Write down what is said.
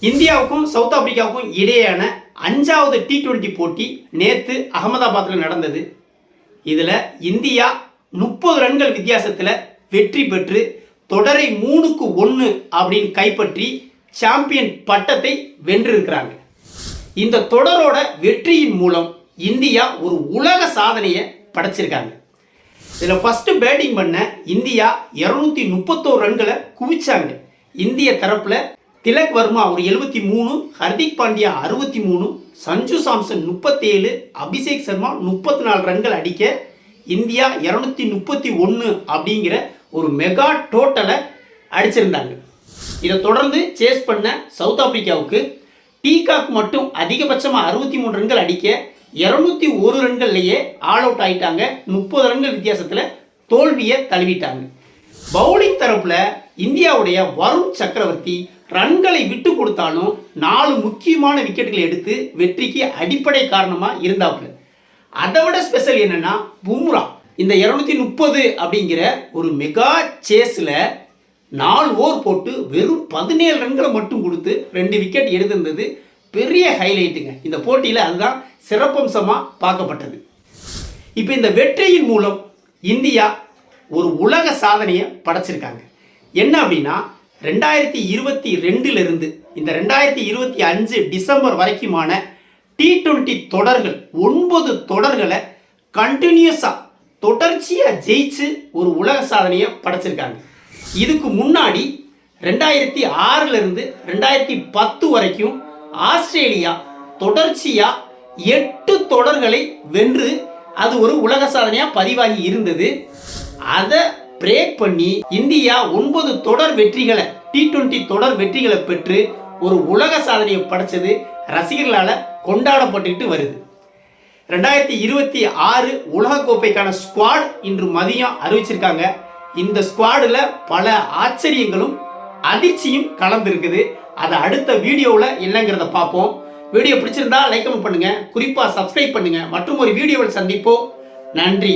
இந்தியாவுக்கும் சவுத் ஆப்பிரிக்காவுக்கும் இடையேயான 5வது T20 போட்டி நேற்று அகமதாபாத்தில் நடந்தது. இதில் இந்தியா 30 ரன்கள் வித்தியாசத்தில் வெற்றி பெற்று தொடரை 3-1 அப்படின்னு கைப்பற்றி சாம்பியன் பட்டத்தை வென்றிருக்கிறாங்க. இந்த தொடரோட வெற்றியின் மூலம் இந்தியா ஒரு உலக சாதனையை படைச்சிருக்காங்க. இதில் ஃபர்ஸ்ட் பேட்டிங் பண்ண இந்தியா 231 ரன்களை குவிச்சாங்க. இந்திய தரப்பில் திலக் வர்மா ஒரு 73, ஹர்திக் பாண்டியா 63, சஞ்சு சாம்சன் 37, அபிஷேக் சர்மா 34 ரன்கள் அடிக்க இந்தியா 231 அப்படிங்கிற ஒரு மெகா டோட்டலை அடிச்சிருந்தாங்க. இதை தொடர்ந்து சேஸ் பண்ண சவுத் ஆப்பிரிக்காவுக்கு டீகாக் மட்டும் அதிகபட்சமாக 63 ரன்கள் அடிக்க 201 ரன்கள்லேயே ஆல் அவுட் ஆகிட்டாங்க. 30 ரன்கள் வித்தியாசத்தில் தோல்வியை தழுவிட்டாங்க. பவுலிங் தரப்பில் இந்தியாவுடைய வருண் சக்கரவர்த்தி ரன்களை விட்டு கொடுத்தாலும் 4 முக்கியமான விக்கெட்டுகளை எடுத்து வெற்றிக்கு அடிப்படை காரணமாக இருந்தாப்புல. அதை விட ஸ்பெஷல் என்னன்னா பும்ரா இந்த 230 அப்படிங்கிற ஒரு மெகா சேஸில் 4 ஓவர் போட்டு வெறும் 17 ரன்களை மட்டும் கொடுத்து 2 விக்கெட் எடுத்திருந்தது பெரிய ஹைலைட்டுங்க. இந்த போட்டியில் அதுதான் சிறப்பம்சமாக பார்க்கப்பட்டது. இப்போ இந்த வெற்றியின் மூலம் இந்தியா ஒரு உலக சாதனையை படைச்சிருக்காங்க. என்ன அப்படின்னா 2022 இந்த 2025 டிசம்பர் வரைக்குமான T20 தொடர்கள் 9 தொடர்களை கண்டினியூஸாக தொடர்ச்சியாக ஜெயிச்சு ஒரு உலக சாதனையை படைச்சிருக்காங்க. இதுக்கு முன்னாடி 2006 2010 வரைக்கும் ஆஸ்திரேலியா தொடர்ச்சியாக 8 தொடர்களை வென்று அது ஒரு உலக சாதனையாக பதிவாகி இருந்தது. அதை பிரேக் பண்ணி இந்தியா 9 தொடர் வெற்றிகளை T20 தொடர் வெற்றிகளை பெற்று ஒரு உலக சாதனையை படைச்சது ரசிகர்களால் கொண்டாடப்பட்டுக்கிட்டு வருது. 2026 உலகக்கோப்பைக்கான ஸ்குவாட் இன்று மதியம் அறிவிச்சிருக்காங்க. இந்த ஸ்குவாடில் பல ஆச்சரியங்களும் அதிர்ச்சியும் கலந்துருக்குது. அதை அடுத்த வீடியோவில் என்னங்கிறத பார்ப்போம். வீடியோ பிடிச்சிருந்தா லைக் பண்ணுங்க, குறிப்பாக சப்ஸ்கிரைப் பண்ணுங்க. மற்றும் ஒரு வீடியோவில் சந்திப்போம். நன்றி.